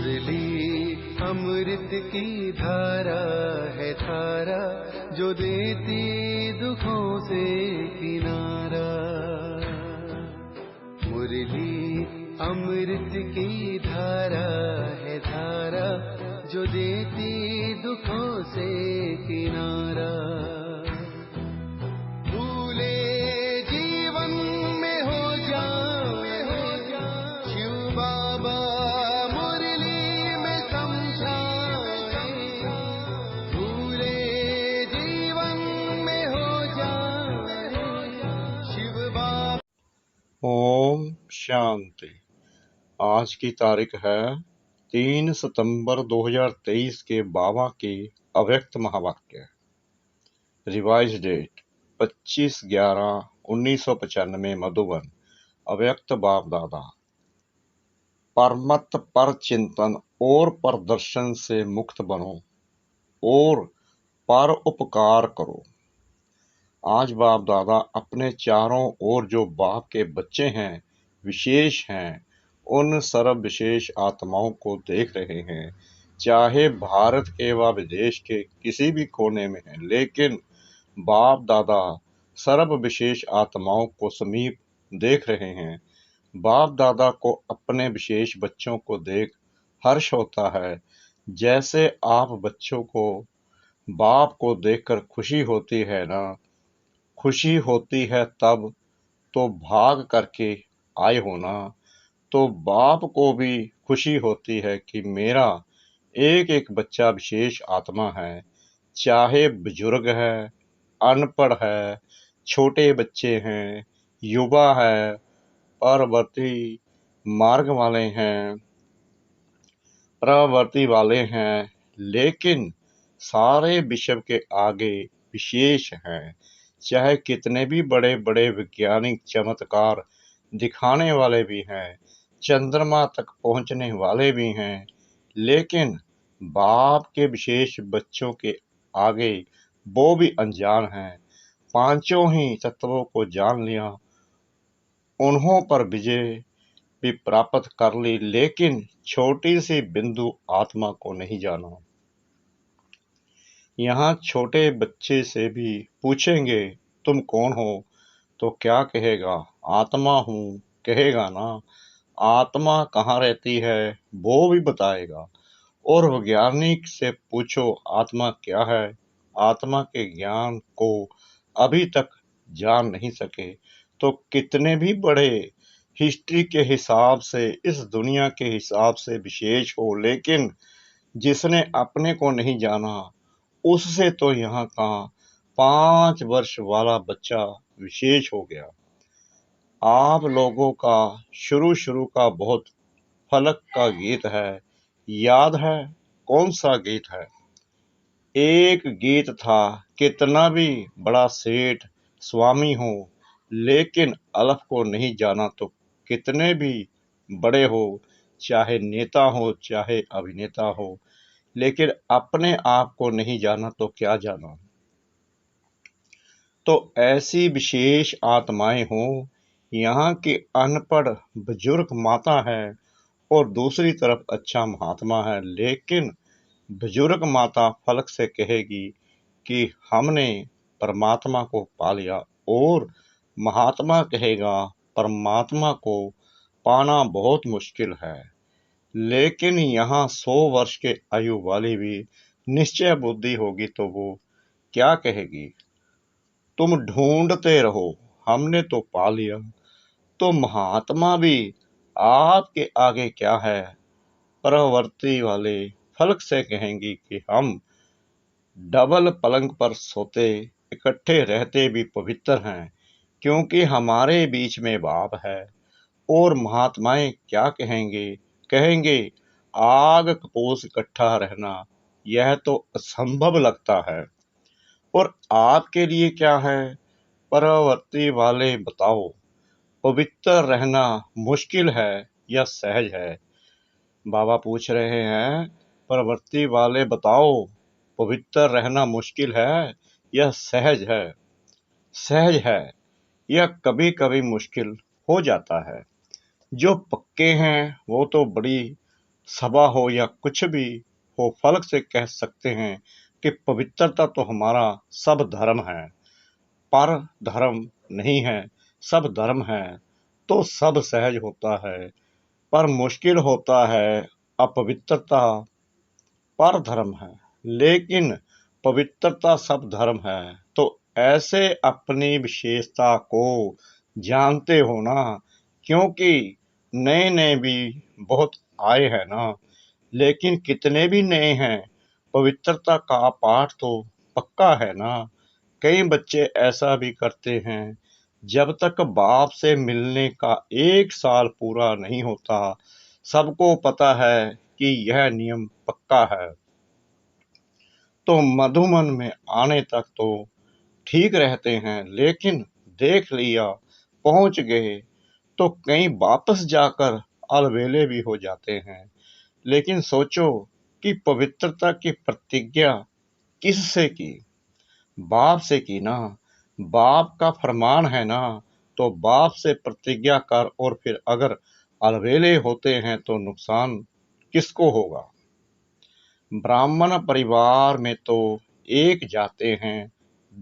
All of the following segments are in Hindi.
मुरली अमृत की धारा है धारा, जो देती दुखों से किनारा। मुरली अमृत की धारा है धारा, जो देती दुखों से किनारा। भूले जीवन में हो जाए शिव बाबा मुरली में समझाए। भूले जीवन में हो जाए शिव बाबा। ओम शांति। आज की तारीख है 3 सितंबर 2023 के बाबा के अव्यक्त महावाक्य। Revise date 25/11/1995 Madhuban. अव्यक्त बाप दादा। परमत पर चिंतन और प्रदर्शन से मुक्त बनो और पर उपकार करो। आज बाप दादा अपने चारों ओर जो बाप के बच्चे हैं, विशेष हैं, उन सर्व विशेष आत्माओं को देख रहे हैं, चाहे भारत के व विदेश के किसी भी कोने में हैं, लेकिन बाप दादा सर्व विशेष आत्माओं को समीप देख रहे हैं। बाप दादा को अपने विशेष बच्चों को देख हर्ष होता है। जैसे आप बच्चों को बाप को देखकर खुशी होती है ना, खुशी होती है तब तो भाग करके आए हो ना, तो बाप को भी खुशी होती है कि मेरा एक एक बच्चा विशेष आत्मा है, चाहे बुजुर्ग है, अनपढ़ है, छोटे बच्चे हैं, युवा है, परवर्ती मार्ग वाले हैं, प्रवृत्ति वाले हैं, लेकिन सारे विश्व के आगे विशेष हैं। चाहे कितने भी बड़े बड़े वैज्ञानिक चमत्कार दिखाने वाले भी हैं, चंद्रमा तक पहुंचने वाले भी हैं, लेकिन बाप के विशेष बच्चों के आगे वो भी अनजान हैं। पांचों ही तत्वों को जान लिया, उन्हों पर विजय भी प्राप्त कर ली, लेकिन छोटी सी बिंदु आत्मा को नहीं जाना। यहाँ छोटे बच्चे से भी पूछेंगे तुम कौन हो, तो क्या कहेगा? आत्मा हूँ कहेगा ना। आत्मा कहाँ रहती है वो भी बताएगा। और वैज्ञानिक से पूछो आत्मा क्या है, आत्मा के ज्ञान को अभी तक जान नहीं सके। तो कितने भी बड़े हिस्ट्री के हिसाब से, इस दुनिया के हिसाब से विशेष हो, लेकिन जिसने अपने को नहीं जाना, उससे तो यहाँ का 5 वर्ष वाला बच्चा विशेष हो गया। आप लोगों का शुरू का बहुत फलक का गीत है, याद है? कौन सा गीत है? एक गीत था, कितना भी बड़ा सेठ स्वामी हो, लेकिन अलफ को नहीं जाना तो कितने भी बड़े हो, चाहे नेता हो चाहे अभिनेता हो, लेकिन अपने आप को नहीं जाना तो क्या जाना। तो ऐसी विशेष आत्माएं हों। यहाँ की अनपढ़ बुजुर्ग माता है और दूसरी तरफ अच्छा महात्मा है, लेकिन बुजुर्ग माता फलक से कहेगी कि हमने परमात्मा को पा लिया, और महात्मा कहेगा परमात्मा को पाना बहुत मुश्किल है। लेकिन यहाँ 100 वर्ष के आयु वाली भी निश्चय बुद्धि होगी तो वो क्या कहेगी? तुम ढूंढते रहो, हमने तो पा लिया। तो महात्मा भी आपके आगे क्या है? प्रवृत्ति वाले फलक से कहेंगी कि हम डबल पलंग पर सोते, इकट्ठे रहते भी पवित्र हैं, क्योंकि हमारे बीच में बाप है। और महात्माएं क्या कहेंगे? कहेंगे आग कपोस इकट्ठा रहना यह तो असंभव लगता है। और आपके लिए क्या है? प्रवृत्ति वाले बताओ, पवित्र रहना मुश्किल है या सहज है? बाबा पूछ रहे हैं, प्रवृत्ति वाले बताओ, पवित्र रहना मुश्किल है या सहज है? सहज है, या कभी कभी मुश्किल हो जाता है। जो पक्के हैं वो तो बड़ी सभा हो या कुछ भी हो, फलक से कह सकते हैं कि पवित्रता तो हमारा सब धर्म है, पर धर्म नहीं है, सब धर्म है। तो सब सहज होता है, पर मुश्किल होता है अपवित्रता पर धर्म है, लेकिन पवित्रता सब धर्म है। तो ऐसे अपनी विशेषता को जानते हो ना, क्योंकि नए नए भी बहुत आए हैं ना, लेकिन कितने भी नए हैं, पवित्रता का पाठ तो पक्का है ना। कई बच्चे ऐसा भी करते हैं, जब तक बाप से मिलने का 1 साल पूरा नहीं होता, सबको पता है कि यह नियम पक्का है, तो मधुमन में आने तक तो ठीक रहते हैं, लेकिन देख लिया पहुंच गए तो कहीं वापस जाकर अलबेले भी हो जाते हैं। लेकिन सोचो कि पवित्रता की प्रतिज्ञा किससे की? बाप से की ना। बाप का फरमान है ना, तो बाप से प्रतिज्ञा कर, और फिर अगर अलबेले होते हैं तो नुकसान किसको होगा? ब्राह्मण परिवार में तो 1 जाते हैं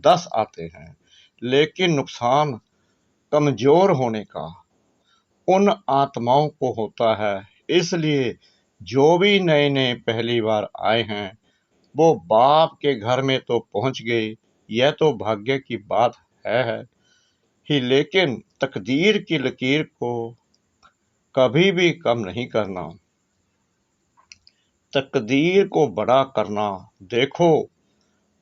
10 आते हैं, लेकिन नुकसान कमजोर होने का उन आत्माओं को होता है। इसलिए जो भी नए नए पहली बार आए हैं, वो बाप के घर में तो पहुंच गए, यह तो भाग्य की बात है ही, लेकिन तकदीर की लकीर को कभी भी कम नहीं करना, तकदीर को बड़ा करना। देखो,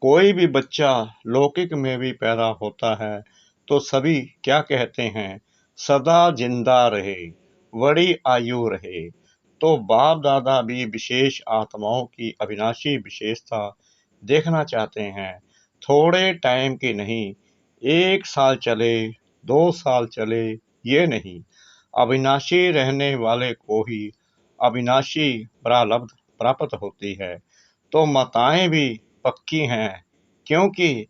कोई भी बच्चा लौकिक में भी पैदा होता है तो सभी क्या कहते हैं? सदा जिंदा रहे, बड़ी आयु रहे। तो बाप दादा भी विशेष आत्माओं की अविनाशी विशेषता देखना चाहते हैं, थोड़े टाइम की नहीं, 1 साल चले 2 साल चले, ये नहीं, अविनाशी रहने वाले को ही अविनाशी प्रारब्ध प्राप्त होती है। तो माताएं भी पक्की हैं, क्योंकि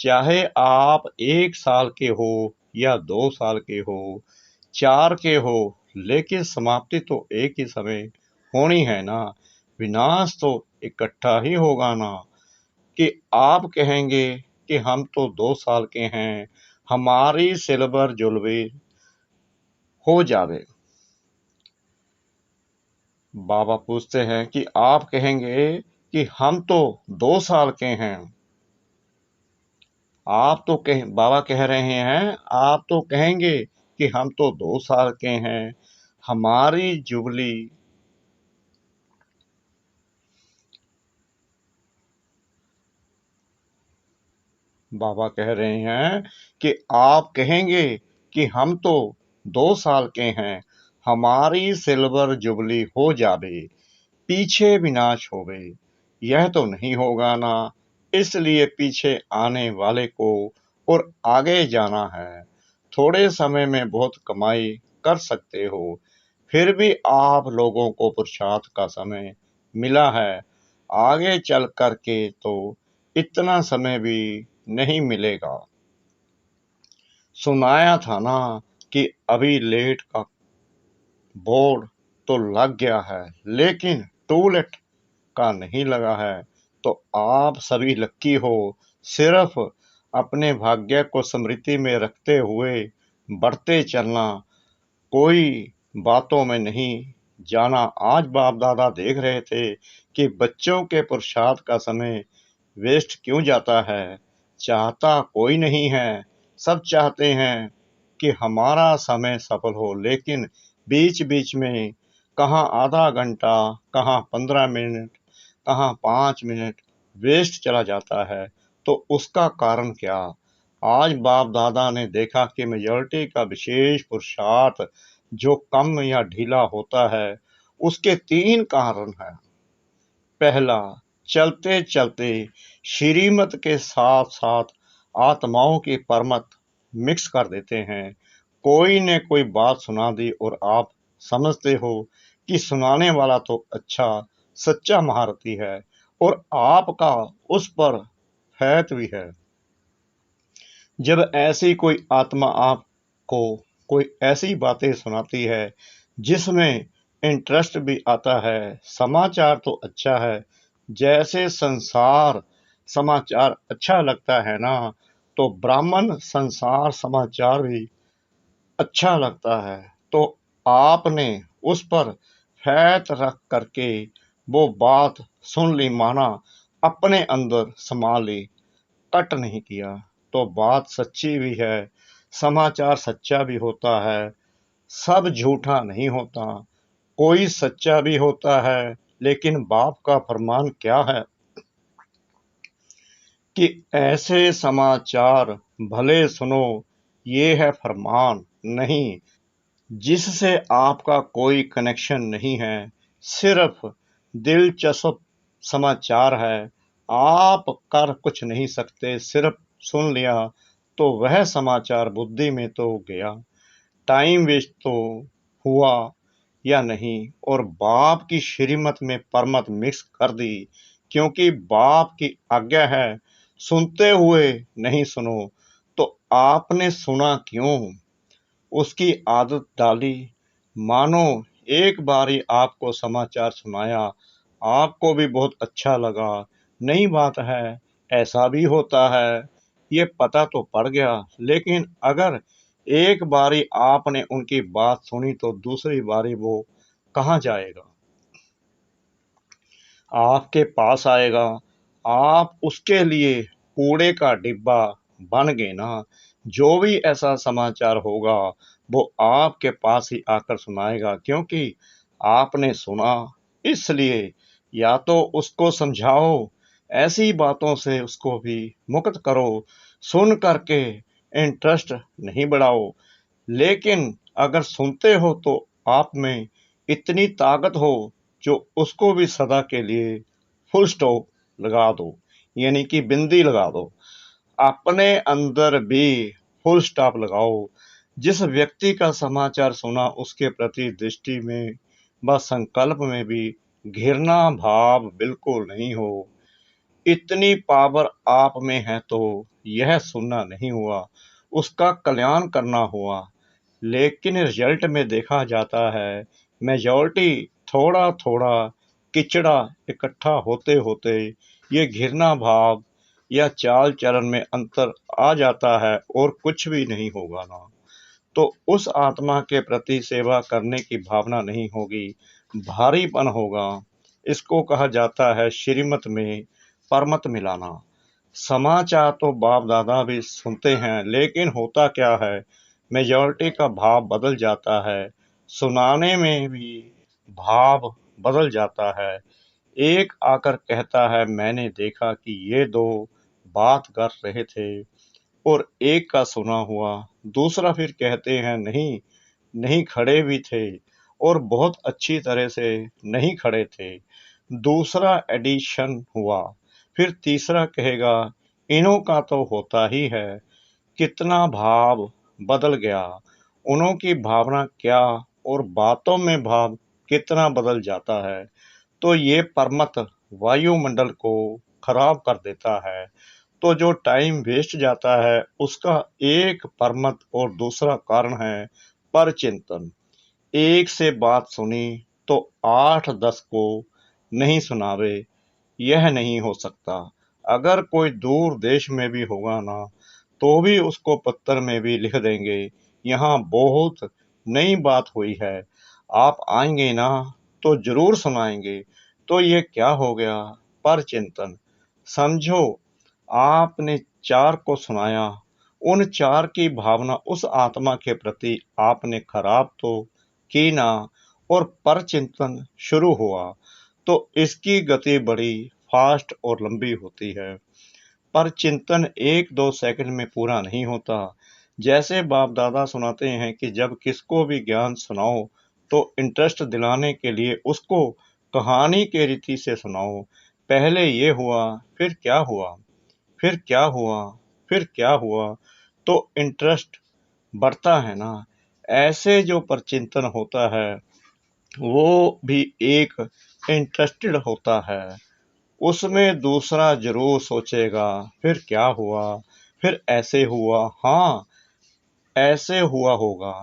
चाहे आप 1 साल के हो या 2 साल के हो, 4 के हो, लेकिन समाप्ति तो एक ही समय होनी है ना। विनाश तो इकट्ठा ही होगा ना। कि आप कहेंगे कि हम तो 2 साल के हैं, हमारी सिल्वर जुलवे हो जावे। बाबा पूछते हैं कि आप कहेंगे कि हम तो 2 साल के हैं, बाबा कह रहे हैं, आप तो कहेंगे कि हम तो 2 साल के हैं, हमारी जुबली बाबा कह रहे हैं कि आप कहेंगे कि हम तो 2 साल के हैं, हमारी सिल्वर जुबली हो जावे, पीछे विनाश होवे। यह तो नहीं होगा ना। इसलिए पीछे आने वाले को और आगे जाना है। थोड़े समय में बहुत कमाई कर सकते हो, फिर भी आप लोगों को पुरुषार्थ का समय मिला है। आगे चल कर के तो इतना समय भी नहीं मिलेगा। सुनाया था ना कि अभी लेट का बोर्ड तो लग गया है, लेकिन टूलेट का नहीं लगा है। तो आप सभी लक्की हो, सिर्फ अपने भाग्य को स्मृति में रखते हुए बढ़ते चलना, कोई बातों में नहीं जाना। आज बाप दादा देख रहे थे कि बच्चों के पुरुषार्थ का समय वेस्ट क्यों जाता है। चाहता कोई नहीं है, सब चाहते हैं कि हमारा समय सफल हो, लेकिन बीच बीच में कहाँ आधा घंटा, कहाँ 15 मिनट, कहाँ 5 मिनट वेस्ट चला जाता है। तो उसका कारण क्या? आज बाप दादा ने देखा कि मेजॉरिटी का विशेष पुरुषार्थ जो कम या ढीला होता है, उसके 3 कारण हैं। पहला, चलते चलते श्रीमत के साथ साथ आत्माओं की परमत मिक्स कर देते हैं। कोई ने कोई बात सुना दी और आप समझते हो कि सुनाने वाला तो अच्छा सच्चा महारथी है और आपका उस पर फैत भी है। जब ऐसी कोई आत्मा आपको कोई ऐसी बातें सुनाती है जिसमें इंटरेस्ट भी आता है। समाचार तो अच्छा है, जैसे संसार समाचार अच्छा लगता है ना, तो ब्राह्मण संसार समाचार भी अच्छा लगता है। तो आपने उस पर फैत रख करके वो बात सुन ली, माना अपने अंदर समा ली, कट नहीं किया। तो बात सच्ची भी है, समाचार सच्चा भी होता है, सब झूठा नहीं होता, कोई सच्चा भी होता है। लेकिन बाप का फरमान क्या है कि ऐसे समाचार भले सुनो, ये है फरमान नहीं जिससे आपका कोई कनेक्शन नहीं है, सिर्फ दिलचस्प समाचार है। आप कर कुछ नहीं सकते, सिर्फ सुन लिया तो वह समाचार बुद्धि में तो गया, टाइम वेस्ट तो हुआ या नहीं, और बाप की श्रीमत में परमत मिक्स कर दी, क्योंकि बाप की आज्ञा है सुनते हुए नहीं सुनो। तो आपने सुना क्यों, उसकी आदत डाली। मानो एक बारी आपको समाचार सुनाया, आपको भी बहुत अच्छा लगा, नई बात है, ऐसा भी होता है, ये पता तो पड़ गया। लेकिन अगर एक बारी आपने उनकी बात सुनी तो दूसरी बारी वो कहाँ जाएगा, आपके पास आएगा। आप उसके लिए कूड़े का डिब्बा बन गए ना। जो भी ऐसा समाचार होगा वो आपके पास ही आकर सुनाएगा, क्योंकि आपने सुना। इसलिए या तो उसको समझाओ, ऐसी बातों से उसको भी मुक्त करो, सुन करके इंटरेस्ट नहीं बढ़ाओ। लेकिन अगर सुनते हो तो आप में इतनी ताकत हो जो उसको भी सदा के लिए फुल स्टॉप लगा दो, यानी कि बिंदी लगा दो। अपने अंदर भी फुल स्टॉप लगाओ। जिस व्यक्ति का समाचार सुना उसके प्रति दृष्टि में व संकल्प में भी घृणा भाव बिल्कुल नहीं हो। इतनी पावर आप में है तो यह सुनना नहीं हुआ, उसका कल्याण करना हुआ। लेकिन रिजल्ट में देखा जाता है मेजॉरिटी थोड़ा थोड़ा किचड़ा इकट्ठा होते होते ये घृणा भाव या चाल चलन में अंतर आ जाता है, और कुछ भी नहीं होगा ना। तो उस आत्मा के प्रति सेवा करने की भावना नहीं होगी, भारीपन होगा। इसको कहा जाता है श्रीमत में परमत मिलाना। समाचार तो बाप दादा भी सुनते हैं, लेकिन होता क्या है, मेजॉरिटी का भाव बदल जाता है, सुनाने में भी भाव बदल जाता है। एक आकर कहता है मैंने देखा कि ये दो बात कर रहे थे, और एक का सुना हुआ। दूसरा फिर कहते हैं नहीं, नहीं खड़े भी थे और बहुत अच्छी तरह से नहीं खड़े थे। दूसरा एडिशन हुआ। फिर तीसरा कहेगा इन्हों का तो होता ही है। कितना भाव बदल गया, उन्हों की भावना क्या और बातों में भाव कितना बदल जाता है। तो ये परमत वायुमंडल को खराब कर देता है। तो जो टाइम वेस्ट जाता है उसका एक परमत और दूसरा कारण है परचिंतन। एक से बात सुनी तो 8-10 को नहीं सुनावे, यह नहीं हो सकता। अगर कोई दूर देश में भी होगा ना, तो भी उसको पत्र में भी लिख देंगे यहाँ बहुत नई बात हुई है, आप आएंगे ना तो जरूर सुनाएंगे। तो ये क्या हो गया, पर चिंतन। समझो आपने 4 को सुनाया, उन 4 की भावना उस आत्मा के प्रति आपने खराब तो की ना, और पर चिंतन शुरू हुआ। तो इसकी गति बड़ी फास्ट और लंबी होती है। पर चिंतन 1-2 सेकंड में पूरा नहीं होता। जैसे बाप दादा सुनाते हैं कि जब किसको भी ज्ञान सुनाओ तो इंटरेस्ट दिलाने के लिए उसको कहानी के रीति से सुनाओ। पहले ये हुआ, फिर क्या हुआ, फिर क्या हुआ, फिर क्या हुआ, तो इंटरेस्ट बढ़ता है ना। ऐसे जो परचिंतन होता है वो भी एक इंटरेस्टेड होता है। उसमें दूसरा जरूर सोचेगा फिर क्या हुआ, फिर ऐसे हुआ, हाँ ऐसे हुआ होगा।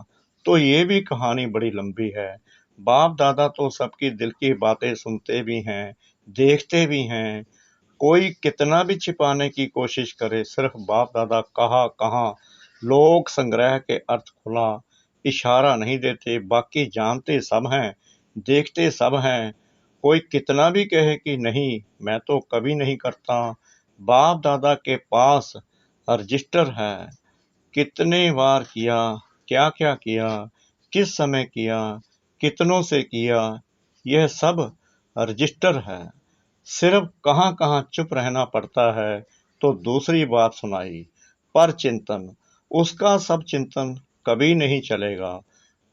तो ये भी कहानी बड़ी लंबी है। बाप दादा तो सबकी दिल की बातें सुनते भी हैं, देखते भी हैं। कोई कितना भी छिपाने की कोशिश करे, सिर्फ बाप दादा कहाँ लोक संग्रह के अर्थ खुला इशारा नहीं देते। बाकी जानते सब हैं, देखते सब हैं। कोई कितना भी कहे कि नहीं, मैं तो कभी नहीं करता। बाप दादा के पास रजिस्टर है, कितने बार किया, क्या क्या किया, किस समय किया, कितनों से किया, यह सब रजिस्टर है। सिर्फ कहाँ कहाँ चुप रहना पड़ता है तो दूसरी बात सुनाई। पर चिंतन, उसका सब चिंतन कभी नहीं चलेगा।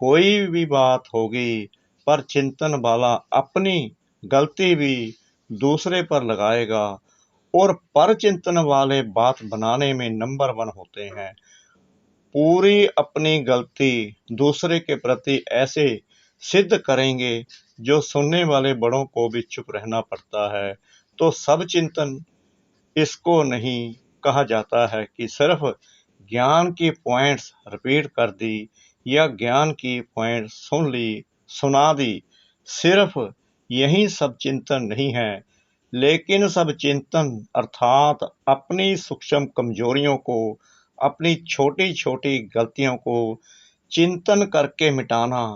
कोई भी बात होगी, पर चिंतन वाला अपनी गलती भी दूसरे पर लगाएगा, और पर चिंतन वाले बात बनाने में नंबर 1 होते हैं। पूरी अपनी गलती दूसरे के प्रति ऐसे सिद्ध करेंगे जो सुनने वाले बड़ों को भी चुप रहना पड़ता है। तो सब चिंतन इसको नहीं कहा जाता है कि सिर्फ ज्ञान की पॉइंट्स रिपीट कर दी या ज्ञान की पॉइंट सुन ली, सुना दी। सिर्फ यही सब चिंतन नहीं है, लेकिन सब चिंतन अर्थात अपनी सूक्ष्म कमजोरियों को, अपनी छोटी छोटी गलतियों को चिंतन करके मिटाना,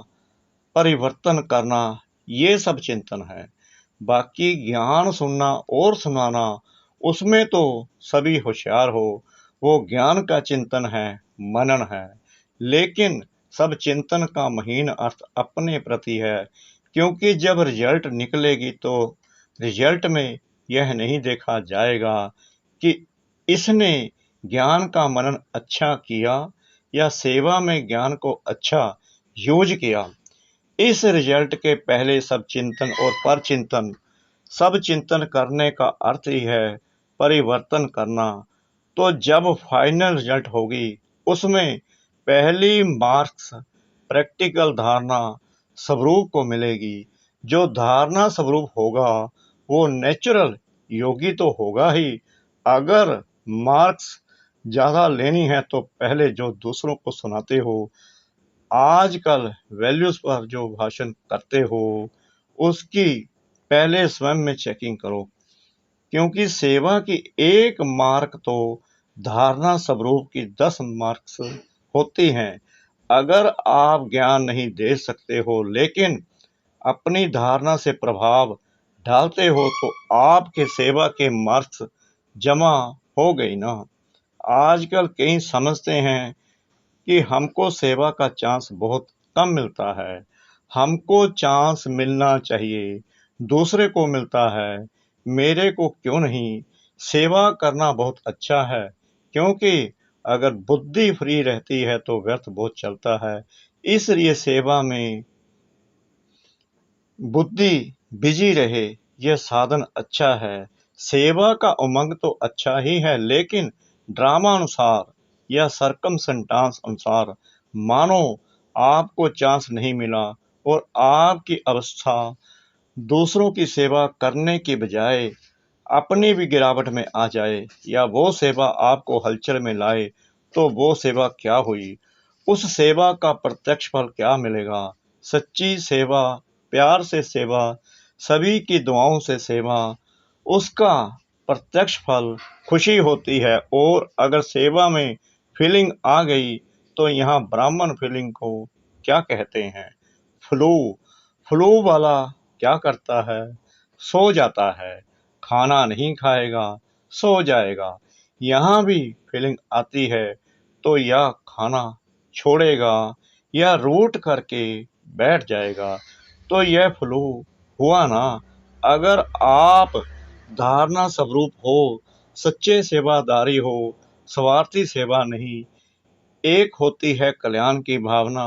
परिवर्तन करना, ये सब चिंतन है। बाकी ज्ञान सुनना और सुनाना, उसमें तो सभी होशियार हो, वो ज्ञान का चिंतन है, मनन है। लेकिन सब चिंतन का महीन अर्थ अपने प्रति है, क्योंकि जब रिजल्ट निकलेगी तो रिजल्ट में यह नहीं देखा जाएगा कि इसने ज्ञान का मनन अच्छा किया या सेवा में ज्ञान को अच्छा यूज किया। इस रिजल्ट के पहले सब चिंतन और पर चिंतन, सब चिंतन करने का अर्थ ही है परिवर्तन करना। तो जब फाइनल रिजल्ट होगी, उसमें पहली मार्क्स प्रैक्टिकल धारणा स्वरूप को मिलेगी। जो धारणा स्वरूप होगा वो नेचुरल योगी तो होगा ही। अगर मार्क्स ज्यादा लेनी है तो पहले जो दूसरों को सुनाते हो, आजकल वैल्यूज पर जो भाषण करते हो, उसकी पहले स्वयं में चेकिंग करो, क्योंकि सेवा की 1 मार्क तो धारणा स्वरूप की 10 मार्क्स होती हैं। अगर आप ज्ञान नहीं दे सकते हो लेकिन अपनी धारणा से प्रभाव डालते हो तो आपके सेवा के मार्क्स जमा हो गई ना। आजकल कई समझते हैं कि हमको सेवा का चांस बहुत कम मिलता है, हमको चांस मिलना चाहिए, दूसरे को मिलता है, मेरे को क्यों नहीं। सेवा करना बहुत अच्छा है, क्योंकि अगर बुद्धि फ्री रहती है तो व्यर्थ बहुत चलता है। इसलिए सेवा में बुद्धि बिजी रहे, यह साधन अच्छा है। सेवा का उमंग तो अच्छा ही है, लेकिन ड्रामा अनुसार या सरकमस्टेंस अनुसार मानो आपको चांस नहीं मिला और आपकी अवस्था दूसरों की सेवा करने की बजाय अपनी भी गिरावट में आ जाए, या वो सेवा आपको हलचल में लाए, तो वो सेवा क्या हुई? उस सेवा का प्रत्यक्ष फल क्या मिलेगा? सच्ची सेवा, प्यार से सेवा, सभी की दुआओं से सेवा, उसका प्रत्यक्ष फल खुशी होती है। और अगर सेवा में फीलिंग आ गई तो यहाँ ब्राह्मण फीलिंग को क्या कहते हैं? फ्लू। फ्लू वाला क्या करता है? सो जाता है, खाना नहीं खाएगा, सो जाएगा। यहाँ भी फीलिंग आती है तो या खाना छोड़ेगा या रूट करके बैठ जाएगा। तो यह फ्लू हुआ ना। अगर आप धारणा स्वरूप हो, सच्चे सेवादारी हो, स्वार्थी सेवा नहीं। एक होती है कल्याण की भावना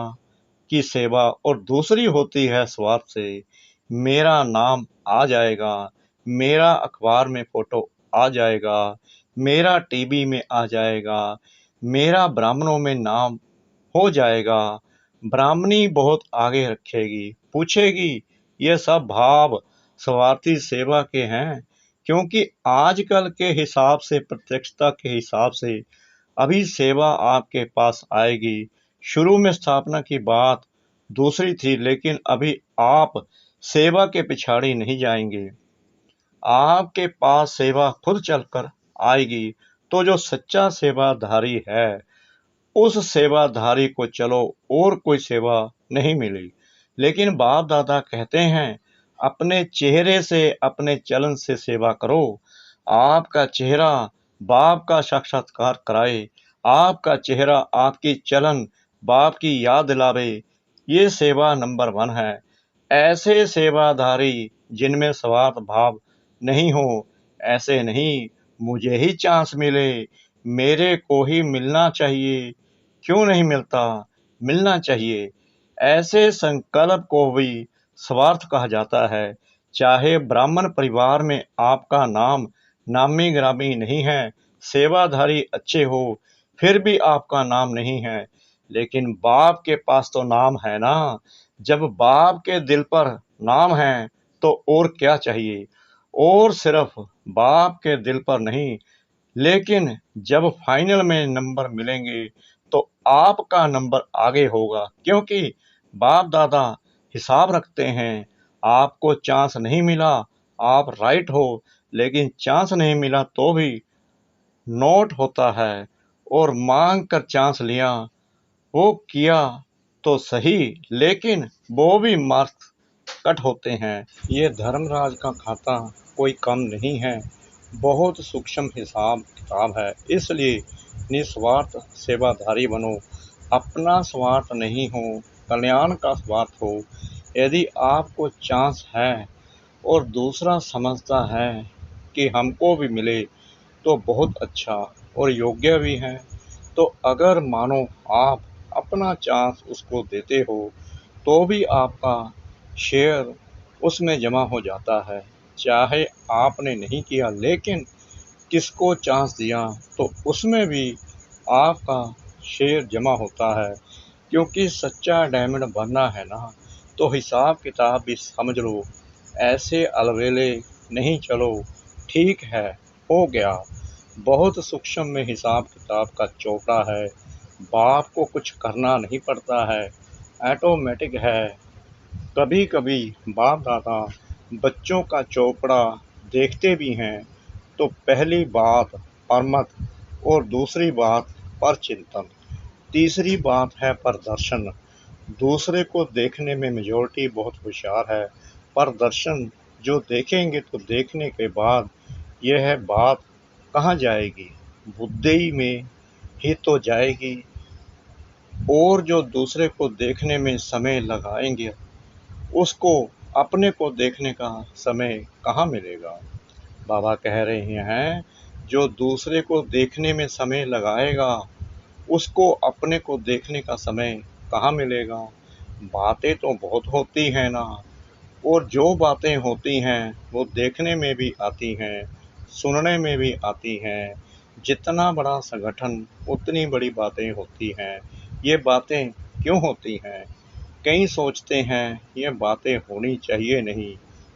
की सेवा और दूसरी होती है स्वार्थ से। मेरा नाम आ जाएगा, मेरा अखबार में फोटो आ जाएगा, मेरा टीवी में आ जाएगा, मेरा ब्राह्मणों में नाम हो जाएगा। ब्राह्मणी बहुत आगे रखेगी, पूछेगी ये सब भाव स्वार्थी सेवा के हैं, क्योंकि आजकल के हिसाब से, प्रत्यक्षता के हिसाब से अभी सेवा आपके पास आएगी। शुरू में स्थापना की बात दूसरी थी, लेकिन अभी आप सेवा के पिछाड़ी नहीं जाएंगे, आपके पास सेवा खुद चलकर आएगी। तो जो सच्चा सेवाधारी है, उस सेवाधारी को चलो और कोई सेवा नहीं मिली। लेकिन बाप दादा कहते हैं, अपने चेहरे से, अपने चलन से सेवा करो। आपका चेहरा बाप का साक्षात्कार कराए, आपका चेहरा आपकी चलन बाप की याद दिलावे। ये सेवा नंबर 1 है। ऐसे सेवाधारी जिनमें स्वार्थ भाव नहीं हो, ऐसे नहीं मुझे ही चांस मिले, मेरे को ही मिलना चाहिए, क्यों नहीं मिलता, मिलना चाहिए। ऐसे संकल्प को भी स्वार्थ कहा जाता है। चाहे ब्राह्मण परिवार में आपका नाम नामी ग्रामी नहीं है, सेवाधारी अच्छे हो, फिर भी आपका नाम नहीं है, लेकिन बाप के पास तो नाम है ना। जब बाप के दिल पर नाम है तो और क्या चाहिए। और सिर्फ बाप के दिल पर नहीं, लेकिन जब फाइनल में नंबर मिलेंगे तो आपका नंबर आगे होगा, क्योंकि बाप दादा हिसाब रखते हैं। आपको चांस नहीं मिला, आप राइट हो, लेकिन चांस नहीं मिला तो भी नोट होता है। और मांग कर चांस लिया, वो किया तो सही, लेकिन वो भी मार्क्स कट होते हैं। ये धर्मराज का खाता कोई कम नहीं है, बहुत सूक्ष्म हिसाब किताब है। इसलिए निस्वार्थ सेवाधारी बनो, अपना स्वार्थ नहीं हो, कल्याण का स्वार्थ हो। यदि आपको चांस है और दूसरा समझता है कि हमको भी मिले तो बहुत अच्छा और योग्य भी है। तो अगर मानो आप अपना चांस उसको देते हो तो भी आपका शेयर उसमें जमा हो जाता है। चाहे आपने नहीं किया, लेकिन किसको चांस दिया तो उसमें भी आपका शेयर जमा होता है। क्योंकि सच्चा डायमंड बनना है ना, तो हिसाब किताब भी समझ लो। ऐसे अलवेले नहीं चलो, ठीक है हो गया। बहुत सूक्ष्म में हिसाब किताब का चौपड़ा है। बाप को कुछ करना नहीं पड़ता है, ऑटोमेटिक है। कभी कभी बाप दादा बच्चों का चौपड़ा देखते भी हैं। तो पहली बात परमत, और दूसरी बात पर चिंतन, तीसरी बात है प्रदर्शन। दूसरे को देखने में मेजॉरिटी बहुत होशियार है, प्रदर्शन जो देखेंगे तो देखने के बाद यह बात कहाँ जाएगी, बुद्धि में ही तो जाएगी। और जो दूसरे को देखने में समय लगाएंगे, उसको अपने को देखने का समय कहाँ मिलेगा। बाबा कह रहे हैं, जो दूसरे को देखने में समय लगाएगा, उसको अपने को देखने का समय कहाँ मिलेगा। बातें तो बहुत होती हैं ना, और जो बातें होती हैं वो देखने में भी आती हैं, सुनने में भी आती हैं। जितना बड़ा संगठन उतनी बड़ी बातें होती हैं। ये बातें क्यों होती हैं? कई सोचते हैं ये बातें होनी चाहिए नहीं,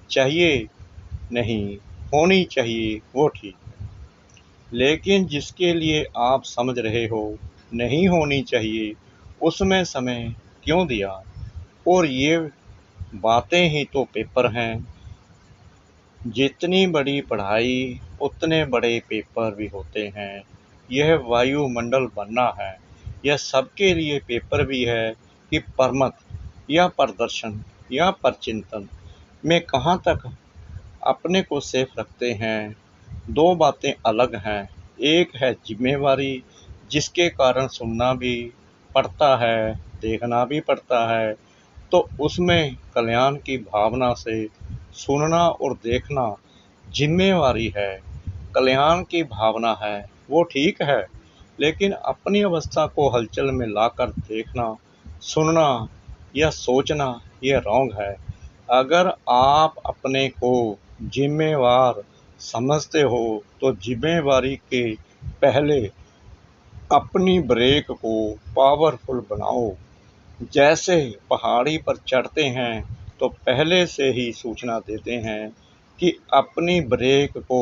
चाहिए नहीं, होनी चाहिए वो ठीक। लेकिन जिसके लिए आप समझ रहे हो नहीं होनी चाहिए, उसमें समय क्यों दिया। और ये बातें ही तो पेपर हैं। जितनी बड़ी पढ़ाई उतने बड़े पेपर भी होते हैं। यह वायुमंडल बनना है, यह सबके लिए पेपर भी है कि परमत या प्रदर्शन या परचिंतन में कहाँ तक अपने को सेफ रखते हैं। दो बातें अलग हैं। एक है जिम्मेवारी, जिसके कारण सुनना भी पड़ता है, देखना भी पड़ता है। तो उसमें कल्याण की भावना से सुनना और देखना जिम्मेवारी है, कल्याण की भावना है, वो ठीक है। लेकिन अपनी अवस्था को हलचल में लाकर देखना, सुनना या सोचना ये रॉन्ग है। अगर आप अपने को जिम्मेवार समझते हो तो जिम्मेवारी के पहले अपनी ब्रेक को पावरफुल बनाओ। जैसे पहाड़ी पर चढ़ते हैं तो पहले से ही सूचना देते हैं कि अपनी ब्रेक को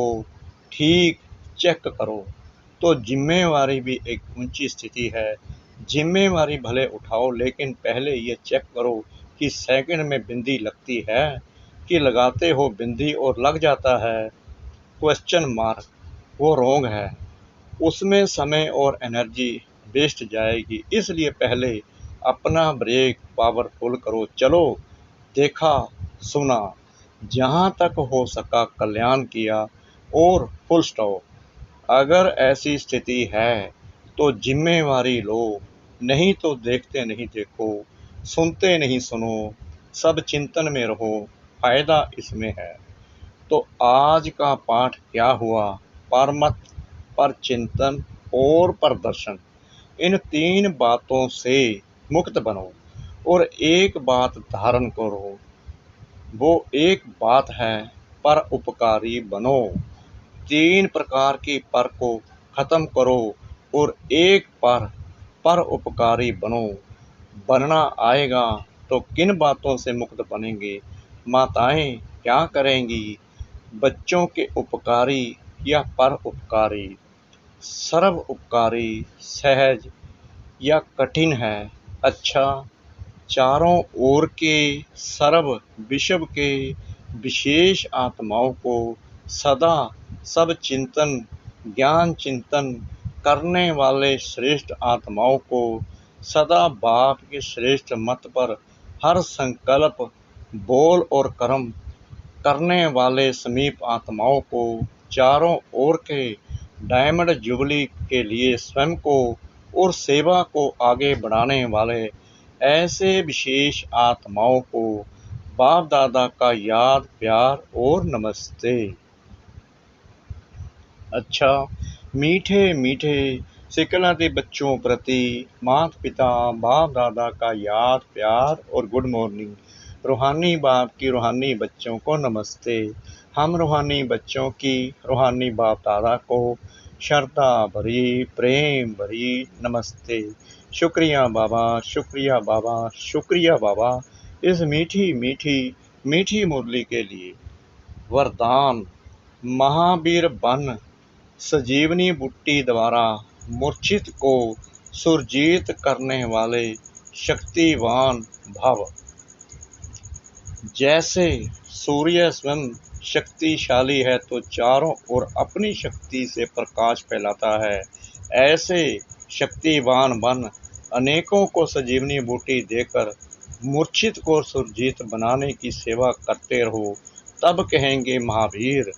ठीक चेक करो। तो जिम्मेवारी भी एक ऊंची स्थिति है। जिम्मेवारी भले उठाओ, लेकिन पहले ये चेक करो कि सेकंड में बिंदी लगती है कि लगाते हो बिंदी और लग जाता है क्वेश्चन मार्क, वो रोंग है। उसमें समय और एनर्जी वेस्ट जाएगी। इसलिए पहले अपना ब्रेक पावरफुल करो। चलो, देखा सुना, जहाँ तक हो सका कल्याण किया और फुल स्टॉप। अगर ऐसी स्थिति है तो जिम्मेवारी लो, नहीं तो देखते नहीं देखो, सुनते नहीं सुनो, सब चिंतन में रहो, फायदा इसमें है। तो आज का पाठ क्या हुआ? परमत, पर चिंतन और प्रदर्शन, इन 3 बातों से मुक्त बनो और एक बात धारण करो। वो एक बात है, पर उपकारी बनो। 3 प्रकार की पर को खत्म करो और एक पर उपकारी बनो। बनना आएगा तो किन बातों से मुक्त बनेंगे? माताएं क्या करेंगी? बच्चों के उपकारी या पर उपकारी, सर्व उपकारी, सहज या कठिन है? अच्छा, चारों ओर के सर्व विश्व के विशेष आत्माओं को सदा सब चिंतन ज्ञान चिंतन करने वाले श्रेष्ठ आत्माओं को सदा बाप के श्रेष्ठ मत पर हर संकल्प बोल और कर्म करने वाले समीप आत्माओं को चारों ओर के डायमंड जुबली के लिए स्वयं को और सेवा को आगे बढ़ाने वाले ऐसे विशेष आत्माओं को बाप दादा का याद प्यार और नमस्ते। अच्छा, मीठे मीठे सिकलाते बच्चों प्रति माता पिता बाप दादा का याद प्यार और गुड मॉर्निंग। रूहानी बाप की रूहानी बच्चों को नमस्ते। हम रूहानी बच्चों की रूहानी बाप दादा को श्रद्धा भरी प्रेम भरी नमस्ते। शुक्रिया बाबा, शुक्रिया बाबा, शुक्रिया बाबा, इस मीठी मीठी मीठी मुरली के लिए। वरदान, महावीर बन संजीवनी बूटी द्वारा मूर्छित को सुरजीत करने वाले शक्तिवान भव। जैसे सूर्य स्वयं शक्तिशाली है तो चारों ओर अपनी शक्ति से प्रकाश फैलाता है, ऐसे शक्तिवान बन अनेकों को संजीवनी बूटी देकर मूर्छित को सुरजीत बनाने की सेवा करते रहो। तब कहेंगे महावीर,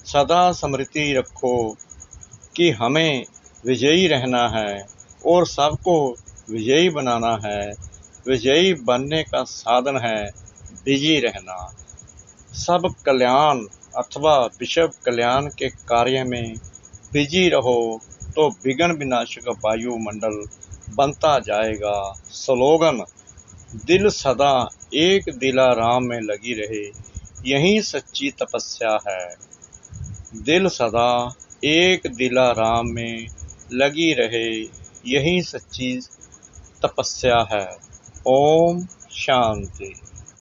सदा स्मृति रखो कि हमें विजयी रहना है और सबको विजयी बनाना है। विजयी बनने का साधन है बिजी रहना। सब कल्याण अथवा विश्व कल्याण के कार्य में बिजी रहो तो विघ्न विनाशक वायुमंडल बनता जाएगा। स्लोगन, दिल सदा एक दिला राम में लगी रहे, यही सच्ची तपस्या है। दिल सदा एक दिला राम में लगी रहे, यही सच्ची तपस्या है। ओम शांति।